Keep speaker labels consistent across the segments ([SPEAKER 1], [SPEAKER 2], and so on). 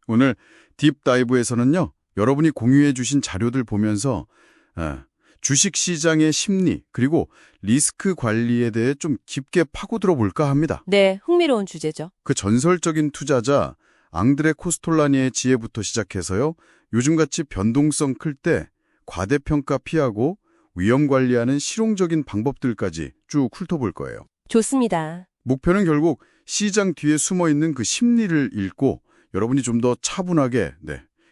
[SPEAKER 1] 오늘 딥다이브에서는요, 여러분이 공유해 주신 자료들 보면서 주식시장의 심리 그리고 리스크 관리에 대해 좀 깊게 파고들어 볼까 합니다.
[SPEAKER 2] 네, 흥미로운 주제죠.
[SPEAKER 1] 그 전설적인 투자자 앙드레 코스톨라니의 지혜부터 시작해서요, 요즘같이 변동성 클 때 과대평가 피하고 위험 관리하는 실용적인 방법들까지 쭉 훑어볼 거예요.
[SPEAKER 2] 좋습니다.
[SPEAKER 1] 목표는 결국 시장 뒤에 숨어있는 그 심리를 읽고 여러분이 좀 더 차분하게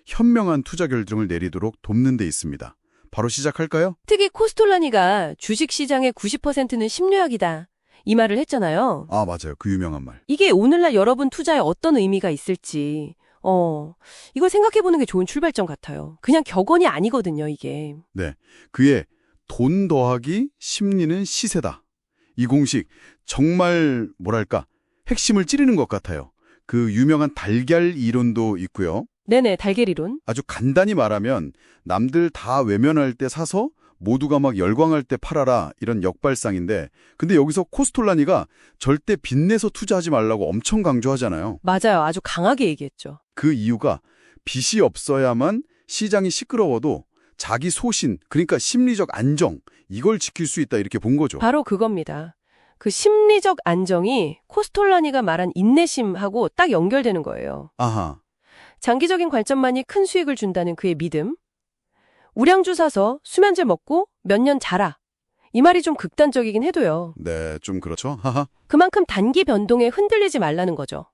[SPEAKER 1] 현명한 투자 결정을 내리도록 돕는 데 있습니다. 바로 시작할까요?
[SPEAKER 2] 특히 코스톨라니가 주식시장의 90%는 심리학이다. 이 말을 했잖아요.
[SPEAKER 1] 아, 맞아요. 그 유명한 말.
[SPEAKER 2] 이게 오늘날 여러분 투자에 어떤 의미가 있을지 이걸 생각해보는 게 좋은 출발점 같아요. 그냥 격언이 아니거든요, 이게.
[SPEAKER 1] 네, 그의 돈 더하기 심리는 시세다. 이 공식 정말 뭐랄까 핵심을 찌르는 것 같아요. 그 유명한 달걀 이론도 있고요.
[SPEAKER 2] 네네, 달걀이론.
[SPEAKER 1] 아주 간단히 말하면 남들 다 외면할 때 사서 모두가 막 열광할 때 팔아라, 이런 역발상인데, 근데 여기서 코스톨라니가 절대 빚내서 투자하지 말라고 엄청 강조하잖아요.
[SPEAKER 2] 맞아요. 아주 강하게 얘기했죠.
[SPEAKER 1] 그 이유가 빚이 없어야만 시장이 시끄러워도 자기 소신, 그러니까 심리적 안정, 이걸 지킬 수 있다, 이렇게 본 거죠.
[SPEAKER 2] 바로 그겁니다. 그 심리적 안정이 코스톨라니가 말한 인내심하고 딱 연결되는 거예요.
[SPEAKER 1] 아하.
[SPEAKER 2] 장기적인 관점만이 큰 수익을 준다는 그의 믿음. 우량주 사서 수면제 먹고 몇 년 자라. 이 말이 좀 극단적이긴 해도요.
[SPEAKER 1] 네, 좀 그렇죠. 하하.
[SPEAKER 2] 그만큼 단기 변동에 흔들리지 말라는 거죠.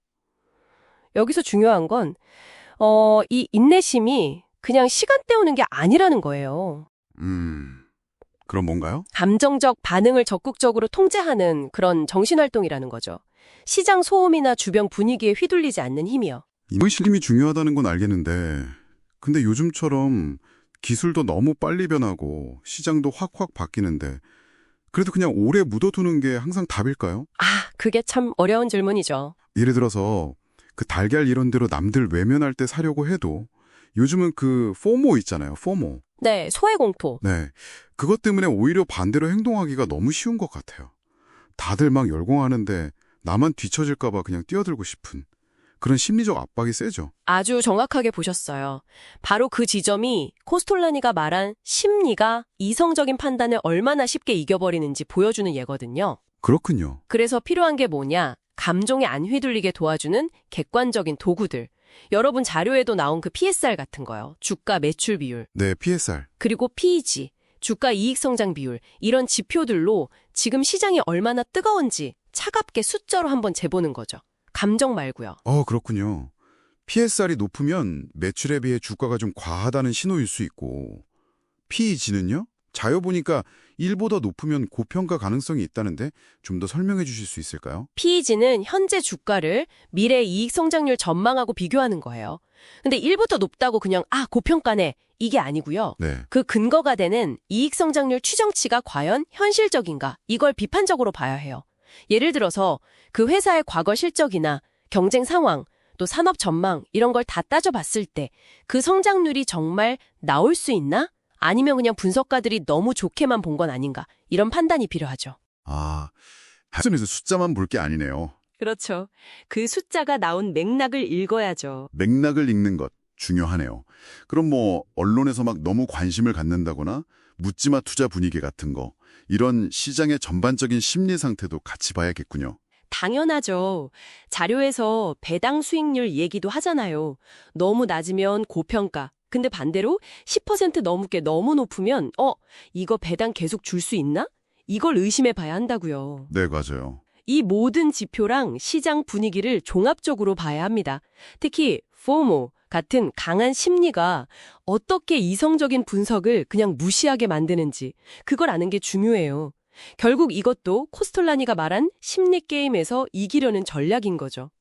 [SPEAKER 2] 여기서 중요한 건 이 인내심이 그냥 시간 때우는 게 아니라는 거예요.
[SPEAKER 1] 그럼 뭔가요?
[SPEAKER 2] 감정적 반응을 적극적으로 통제하는 그런 정신활동이라는 거죠. 시장 소음이나 주변 분위기에 휘둘리지 않는 힘이요.
[SPEAKER 1] 인내심이 중요하다는 건 알겠는데, 근데 요즘처럼 기술도 너무 빨리 변하고 시장도 확확 바뀌는데, 그래도 그냥 오래 묻어두는 게 항상 답일까요?
[SPEAKER 2] 그게 참 어려운 질문이죠.
[SPEAKER 1] 예를 들어서 그 달걀 이론대로 남들 외면할 때 사려고 해도 요즘은 그 포모 있잖아요. 포모.
[SPEAKER 2] 네, 소외공포.
[SPEAKER 1] 네, 그것 때문에 오히려 반대로 행동하기가 너무 쉬운 것 같아요. 다들 막 열광하는데 나만 뒤처질까 봐 그냥 뛰어들고 싶은 그런 심리적 압박이 세죠.
[SPEAKER 2] 아주 정확하게 보셨어요. 바로 그 지점이 코스톨라니가 말한 심리가 이성적인 판단을 얼마나 쉽게 이겨버리는지 보여주는 예거든요.
[SPEAKER 1] 그렇군요.
[SPEAKER 2] 그래서 필요한 게 뭐냐? 감정에 안 휘둘리게 도와주는 객관적인 도구들. 여러분 자료에도 나온 그 PSR 같은 거요. 주가 매출 비율.
[SPEAKER 1] 네, PSR.
[SPEAKER 2] 그리고 PEG, 주가 이익 성장 비율. 이런 지표들로 지금 시장이 얼마나 뜨거운지 차갑게 숫자로 한번 재보는 거죠. 감정 말고요.
[SPEAKER 1] 그렇군요. PSR이 높으면 매출에 비해 주가가 좀 과하다는 신호일 수 있고, PEG는요? 자료 보니까 1보다 높으면 고평가 가능성이 있다는데 좀 더 설명해 주실 수 있을까요?
[SPEAKER 2] PEG는 현재 주가를 미래 이익 성장률 전망하고 비교하는 거예요. 근데 1부터 높다고 그냥 고평가네 이게 아니고요.
[SPEAKER 1] 네.
[SPEAKER 2] 그 근거가 되는 이익 성장률 추정치가 과연 현실적인가 이걸 비판적으로 봐야 해요. 예를 들어서 그 회사의 과거 실적이나 경쟁 상황, 또 산업 전망 이런 걸 다 따져봤을 때 그 성장률이 정말 나올 수 있나? 아니면 그냥 분석가들이 너무 좋게만 본 건 아닌가? 이런 판단이 필요하죠.
[SPEAKER 1] 단순해서 숫자만 볼 게 아니네요.
[SPEAKER 2] 그렇죠. 그 숫자가 나온 맥락을 읽어야죠.
[SPEAKER 1] 맥락을 읽는 것 중요하네요. 그럼 언론에서 막 너무 관심을 갖는다거나 묻지마 투자 분위기 같은 거, 이런 시장의 전반적인 심리 상태도 같이 봐야겠군요.
[SPEAKER 2] 당연하죠. 자료에서 배당 수익률 얘기도 하잖아요. 너무 낮으면 고평가. 근데 반대로 10% 넘게 너무 높으면 이거 배당 계속 줄 수 있나? 이걸 의심해 봐야 한다고요.
[SPEAKER 1] 네, 맞아요.
[SPEAKER 2] 이 모든 지표랑 시장 분위기를 종합적으로 봐야 합니다. 특히 FOMO 같은 강한 심리가 어떻게 이성적인 분석을 그냥 무시하게 만드는지 그걸 아는 게 중요해요. 결국 이것도 코스톨라니가 말한 심리 게임에서 이기려는 전략인 거죠.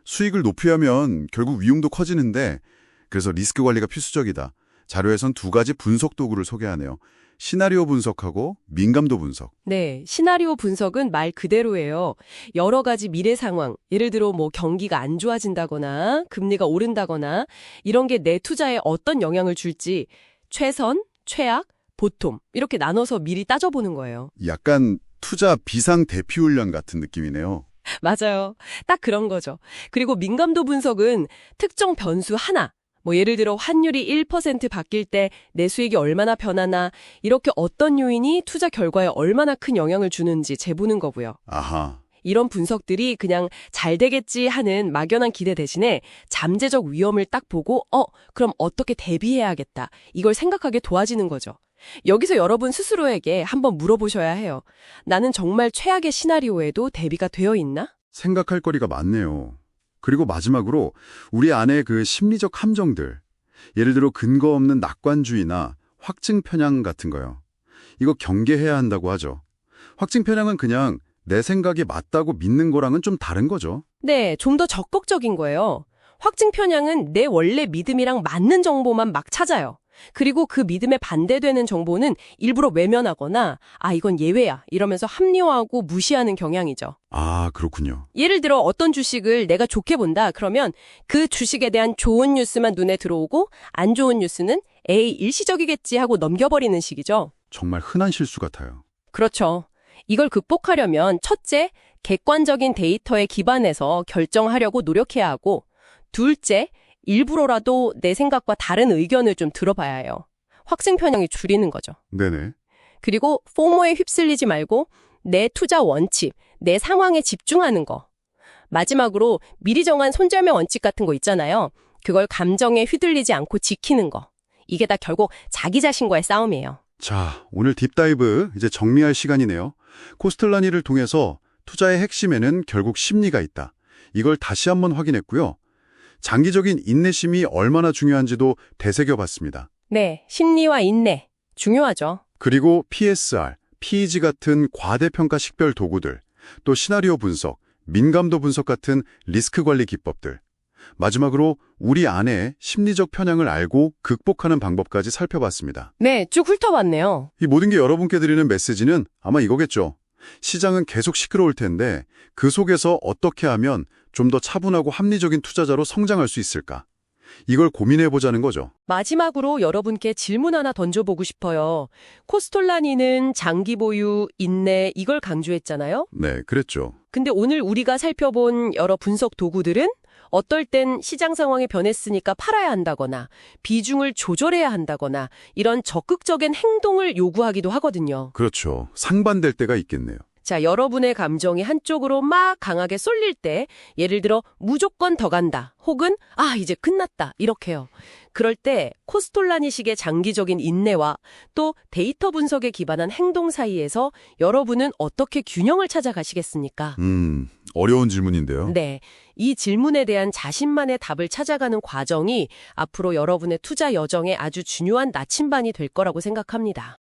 [SPEAKER 1] 수익을 높이려면 결국 위험도 커지는데, 그래서 리스크 관리가 필수적이다. 자료에선 2가지 분석 도구를 소개하네요. 시나리오 분석하고 민감도 분석.
[SPEAKER 2] 네, 시나리오 분석은 말 그대로예요. 여러 가지 미래 상황, 예를 들어 경기가 안 좋아진다거나 금리가 오른다거나 이런 게 내 투자에 어떤 영향을 줄지 최선, 최악, 보통 이렇게 나눠서 미리 따져보는 거예요.
[SPEAKER 1] 약간 투자 비상 대피 훈련 같은 느낌이네요.
[SPEAKER 2] 맞아요. 딱 그런 거죠. 그리고 민감도 분석은 특정 변수 하나, 뭐 예를 들어 환율이 1% 바뀔 때 내 수익이 얼마나 변하나, 이렇게 어떤 요인이 투자 결과에 얼마나 큰 영향을 주는지 재보는 거고요.
[SPEAKER 1] 아하.
[SPEAKER 2] 이런 분석들이 그냥 잘 되겠지 하는 막연한 기대 대신에 잠재적 위험을 딱 보고 그럼 어떻게 대비해야겠다. 이걸 생각하게 도와지는 거죠. 여기서 여러분 스스로에게 한번 물어보셔야 해요. 나는 정말 최악의 시나리오에도 대비가 되어 있나?
[SPEAKER 1] 생각할 거리가 많네요. 그리고 마지막으로 우리 안에 그 심리적 함정들, 예를 들어 근거 없는 낙관주의나 확증 편향 같은 거요. 이거 경계해야 한다고 하죠. 확증 편향은 그냥 내 생각이 맞다고 믿는 거랑은 좀 다른 거죠.
[SPEAKER 2] 네, 좀 더 적극적인 거예요. 확증 편향은 내 원래 믿음이랑 맞는 정보만 막 찾아요. 그리고 그 믿음에 반대되는 정보는 일부러 외면하거나 이건 예외야 이러면서 합리화하고 무시하는 경향이죠.
[SPEAKER 1] 아, 그렇군요.
[SPEAKER 2] 예를 들어 어떤 주식을 내가 좋게 본다 그러면 그 주식에 대한 좋은 뉴스만 눈에 들어오고 안 좋은 뉴스는 에이 일시적이겠지 하고 넘겨버리는 식이죠.
[SPEAKER 1] 정말 흔한 실수 같아요.
[SPEAKER 2] 그렇죠. 이걸 극복하려면 첫째, 객관적인 데이터에 기반해서 결정하려고 노력해야 하고 둘째, 일부러라도 내 생각과 다른 의견을 좀 들어봐야 해요. 확증 편향이 줄이는 거죠.
[SPEAKER 1] 네네.
[SPEAKER 2] 그리고 포모에 휩쓸리지 말고 내 투자 원칙, 내 상황에 집중하는 거. 마지막으로 미리 정한 손절매 원칙 같은 거 있잖아요. 그걸 감정에 휘둘리지 않고 지키는 거. 이게 다 결국 자기 자신과의 싸움이에요.
[SPEAKER 1] 자, 오늘 딥다이브 이제 정리할 시간이네요. 코스틀라니를 통해서 투자의 핵심에는 결국 심리가 있다. 이걸 다시 한번 확인했고요. 장기적인 인내심이 얼마나 중요한지도 되새겨봤습니다.
[SPEAKER 2] 네, 심리와 인내. 중요하죠.
[SPEAKER 1] 그리고 PSR, PEG 같은 과대평가 식별 도구들, 또 시나리오 분석, 민감도 분석 같은 리스크 관리 기법들. 마지막으로 우리 안에 심리적 편향을 알고 극복하는 방법까지 살펴봤습니다.
[SPEAKER 2] 네, 쭉 훑어봤네요.
[SPEAKER 1] 이 모든 게 여러분께 드리는 메시지는 아마 이거겠죠. 시장은 계속 시끄러울 텐데 그 속에서 어떻게 하면 좀 더 차분하고 합리적인 투자자로 성장할 수 있을까? 이걸 고민해보자는 거죠.
[SPEAKER 2] 마지막으로 여러분께 질문 하나 던져보고 싶어요. 코스톨라니는 장기 보유, 인내 이걸 강조했잖아요.
[SPEAKER 1] 네, 그랬죠.
[SPEAKER 2] 근데 오늘 우리가 살펴본 여러 분석 도구들은 어떨 땐 시장 상황이 변했으니까 팔아야 한다거나 비중을 조절해야 한다거나 이런 적극적인 행동을 요구하기도 하거든요.
[SPEAKER 1] 그렇죠. 상반될 때가 있겠네요.
[SPEAKER 2] 자, 여러분의 감정이 한쪽으로 막 강하게 쏠릴 때 예를 들어 무조건 더 간다 혹은 이제 끝났다 이렇게요. 그럴 때 코스톨라니식의 장기적인 인내와 또 데이터 분석에 기반한 행동 사이에서 여러분은 어떻게 균형을 찾아가시겠습니까?
[SPEAKER 1] 어려운 질문인데요.
[SPEAKER 2] 네, 이 질문에 대한 자신만의 답을 찾아가는 과정이 앞으로 여러분의 투자 여정에 아주 중요한 나침반이 될 거라고 생각합니다.